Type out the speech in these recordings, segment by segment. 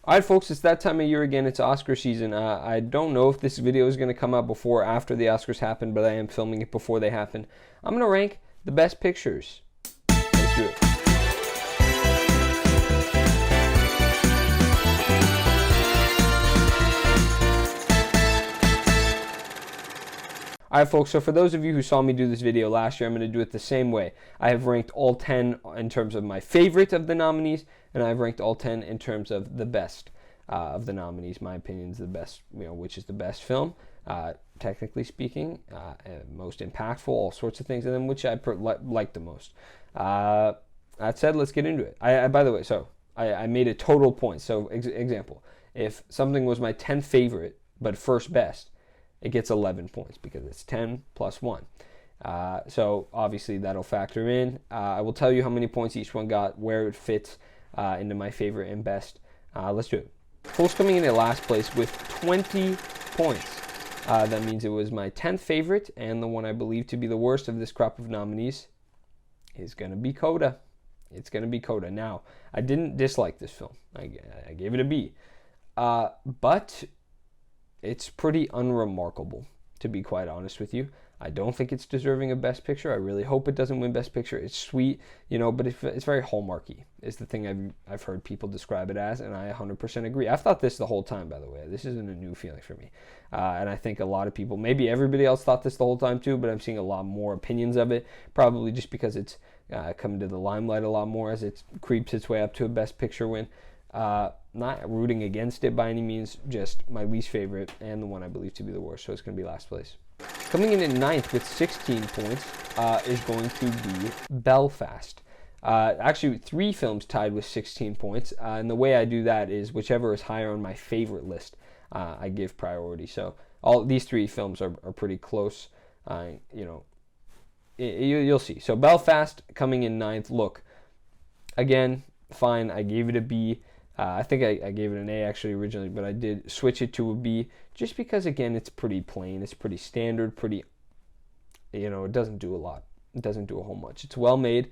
All right, folks, it's that time of year again. It's Oscar season. I don't know if this video is going to come out before or after the Oscars happen, but I am filming it before they happen. I'm going to rank the best pictures. Let's do it. All right, folks, so for those of you who saw me do this video last year, I'm going to do it the same way. I have ranked all 10 in terms of my favorite of the nominees, and I've ranked all 10 in terms of the best of the nominees. My opinion is the best, which is the best film, technically speaking, most impactful, all sorts of things, and then which I like the most. That said, let's get into it. By the way, so I made a total point. So, example, if something was my 10th favorite, but first best, it gets 11 points because it's 10 plus 1. So obviously that'll factor in. I will tell you how many points each one got, where it fits into my favorite and best. Let's do it. Folks, coming in at last place with 20 points. That means it was my 10th favorite, and the one I believe to be the worst of this crop of nominees is going to be Coda. It's going to be Coda. Now, I didn't dislike this film. I gave it a B. But it's pretty unremarkable, to be quite honest with you. I don't think it's deserving of Best Picture. I really hope it doesn't win Best Picture. It's sweet, but it's very Hallmarky is the thing I've heard people describe it as, and I 100% agree. I've thought this the whole time, by the way. This isn't a new feeling for me. And I think a lot of people, maybe everybody else thought this the whole time too, but I'm seeing a lot more opinions of it, probably just because it's coming to the limelight a lot more as it creeps its way up to a Best Picture win. Not rooting against it by any means, just my least favorite and the one I believe to be the worst, so it's going to be last place. Coming in at 9th with 16 points is going to be Belfast. Actually, 3 films tied with 16 points, and the way I do that is whichever is higher on my favorite list, I give priority. So all these 3 films are pretty close. You'll see. So Belfast coming in 9th. Look, again, fine. I gave it a B. I think I gave it an A actually originally, but I did switch it to a B just because, again, it's pretty plain. It's pretty standard, it doesn't do a lot. It doesn't do a whole much. It's well made.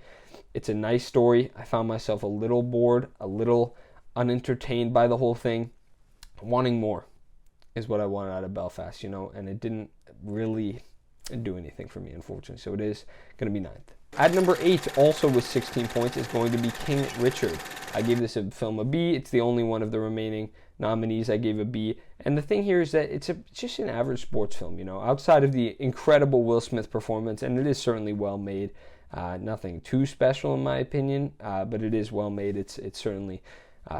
It's a nice story. I found myself a little bored, a little unentertained by the whole thing. Wanting more is what I wanted out of Belfast, and it didn't really do anything for me, unfortunately. So it is going to be 9th. At number 8, also with 16 points, is going to be King Richard. I gave this film a B. It's the only one of the remaining nominees I gave a B. And the thing here is that it's just an average sports film, outside of the incredible Will Smith performance, and it is certainly well made. Nothing too special in my opinion, but it is well made. It's certainly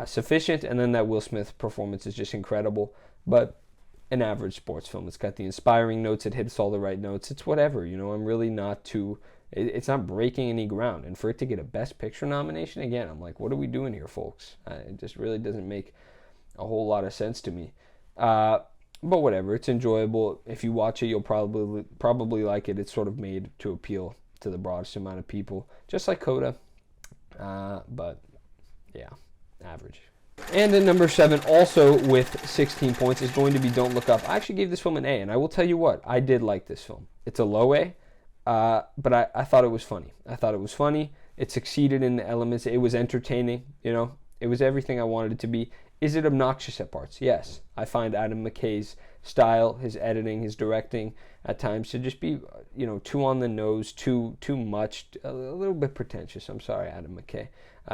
sufficient. And then that Will Smith performance is just incredible. But an average sports film. It's got the inspiring notes. It hits all the right notes. It's whatever, I'm really not too... It's not breaking any ground. And for it to get a Best Picture nomination, again, I'm like, what are we doing here, folks? It just really doesn't make a whole lot of sense to me. But whatever, it's enjoyable. If you watch it, you'll probably like it. It's sort of made to appeal to the broadest amount of people, just like Coda. But, yeah, average. And at number 7, also with 16 points, is going to be Don't Look Up. I actually gave this film an A, and I will tell you what, I did like this film. It's a low A. But I thought it was funny. It succeeded in the elements. It was entertaining. It was everything I wanted it to be. Is it obnoxious at parts? Yes. I find Adam McKay's style, his editing, his directing at times to just be, too on the nose, too much, a little bit pretentious. I'm sorry, Adam McKay.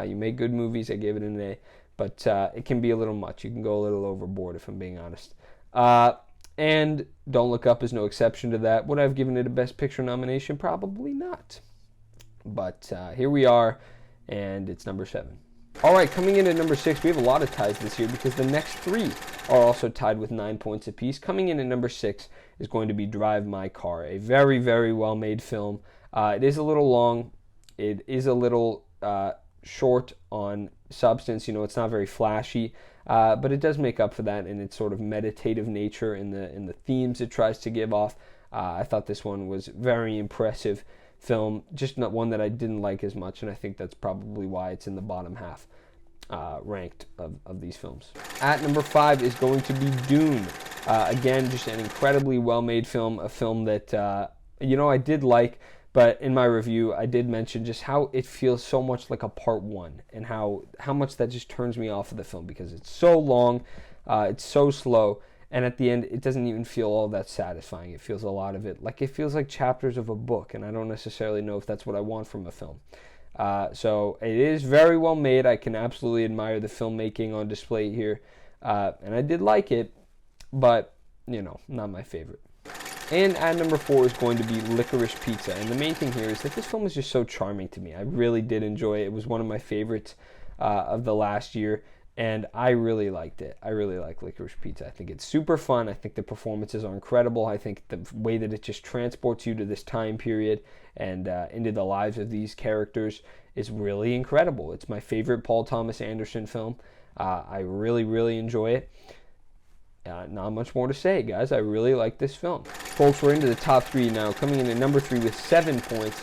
You make good movies. I gave it an A, but it can be a little much. You can go a little overboard, if I'm being honest. And Don't Look Up is no exception to that. Would I have given it a Best Picture nomination? Probably not. But here we are, and it's number 7. All right, coming in at number 6, we have a lot of ties this year because the next 3 are also tied with 9 points apiece. Coming in at number 6 is going to be Drive My Car, a very, very well-made film. It is a little long. It is a little short on substance. It's not very flashy. But it does make up for that in its sort of meditative nature in the themes it tries to give off. I thought this one was very impressive film, just not one that I didn't like as much, and I think that's probably why it's in the bottom half ranked of these films. At number 5 is going to be Dune. Again, just an incredibly well-made film, a film that I did like, But in my review, I did mention just how it feels so much like a part one, and how much that just turns me off of the film because it's so long, it's so slow, and at the end, it doesn't even feel all that satisfying. It feels a lot of it like it feels like chapters of a book, and I don't necessarily know if that's what I want from a film. So it is very well made. I can absolutely admire the filmmaking on display here, and I did like it, but not my favorite. And at number 4 is going to be Licorice Pizza. And the main thing here is that this film is just so charming to me. I really did enjoy it. It was one of my favorites of the last year, and I really liked it. I really like Licorice Pizza. I think it's super fun. I think the performances are incredible. I think the way that it just transports you to this time period and into the lives of these characters is really incredible. It's my favorite Paul Thomas Anderson film. I really, really enjoy it. Not much more to say, guys. I really like this film. Folks, we're into the top 3 now. Coming in at number 3 with 7 points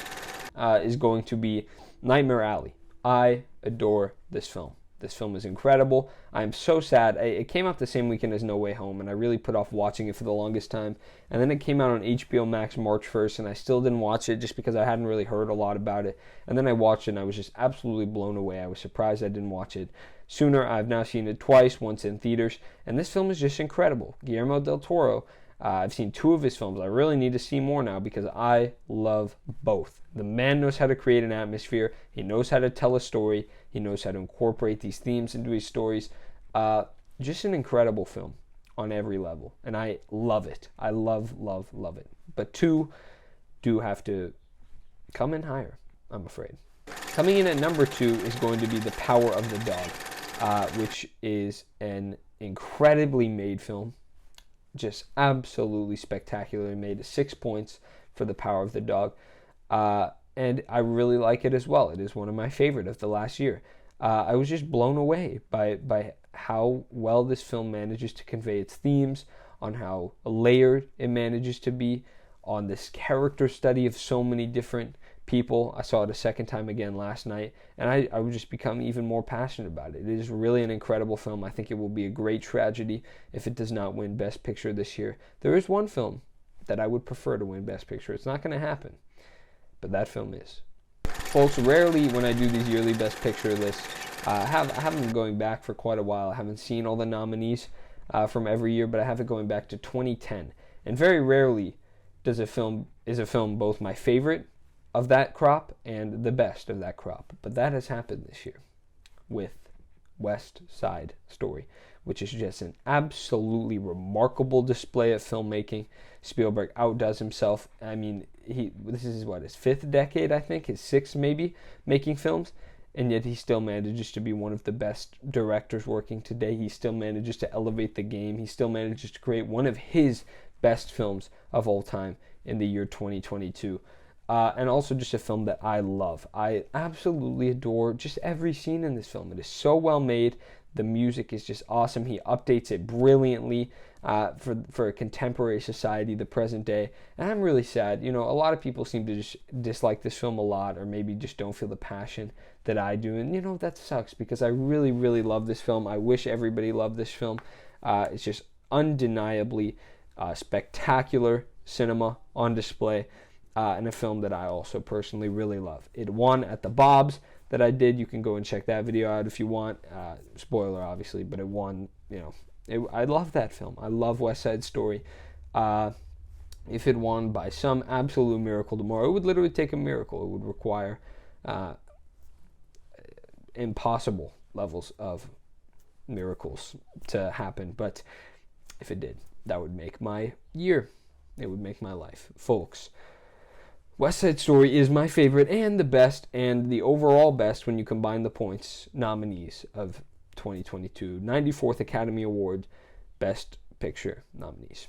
is going to be Nightmare Alley. I adore this film. This film is incredible. I'm so sad. It came out the same weekend as No Way Home, and I really put off watching it for the longest time. And then it came out on HBO Max March 1st, and I still didn't watch it just because I hadn't really heard a lot about it. And then I watched it, and I was just absolutely blown away. I was surprised I didn't watch it sooner. I've now seen it twice, once in theaters, and this film is just incredible. Guillermo del Toro, I've seen 2 of his films. I really need to see more now because I love both. The man knows how to create an atmosphere. He knows how to tell a story. He knows how to incorporate these themes into his stories. Just an incredible film on every level, and I love it. I love it. But 2 do have to come in higher, I'm afraid. Coming in at number 2 is going to be The Power of the Dog, which is an incredibly made film. Just absolutely spectacularly made. 6 points for The Power of the Dog. And I really like it as well. It is one of my favorite of the last year. I was just blown away by how well this film manages to convey its themes, on how layered it manages to be, on this character study of so many different people. I saw it a second time again last night, and I would just become even more passionate about it. It is really an incredible film. I think it will be a great tragedy if it does not win Best Picture this year. There is one film that I would prefer to win Best Picture. It's not going to happen, but that film is. Folks, rarely when I do these yearly Best Picture lists, I haven't been going back for quite a while. I haven't seen all the nominees from every year, but I have it going back to 2010. And very rarely is a film both my favorite of that crop and the best of that crop. But that has happened this year with West Side Story, which is just an absolutely remarkable display of filmmaking. Spielberg outdoes himself. I mean, this is his 5th decade, I think, his 6th maybe, making films, and yet he still manages to be one of the best directors working today. He still manages to elevate the game. He still manages to create one of his best films of all time in the year 2022. And also just a film that I love. I absolutely adore just every scene in this film. It is so well made. The music is just awesome. He updates it brilliantly for a contemporary society, the present day. And I'm really sad. A lot of people seem to just dislike this film a lot, or maybe just don't feel the passion that I do. And, that sucks because I really, really love this film. I wish everybody loved this film. It's just undeniably spectacular cinema on display. And a film that I also personally really love. It won at the Bobs that I did. You can go and check that video out if you want. Spoiler, obviously, but it won. I love that film. I love West Side Story. If it won by some absolute miracle tomorrow, it would literally take a miracle. It would require impossible levels of miracles to happen. But if it did, that would make my year. It would make my life. Folks, West Side Story is my favorite and the best, and the overall best when you combine the points nominees of 2022. 94th Academy Award Best Picture nominees.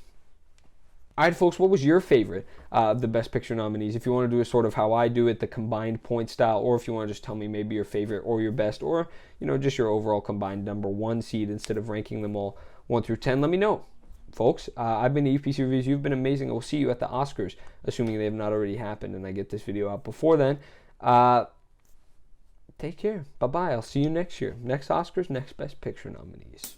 All right, folks, what was your favorite of the Best Picture nominees? If you want to do a sort of how I do it, the combined point style, or if you want to just tell me maybe your favorite or your best, or, just your overall combined number 1 seed instead of ranking them all 1 through 10, let me know. Folks, I've been to UPC Reviews. You've been amazing. We'll see you at the Oscars, assuming they have not already happened and I get this video out before then. Take care. Bye-bye. I'll see you next year. Next Oscars, next Best Picture nominees.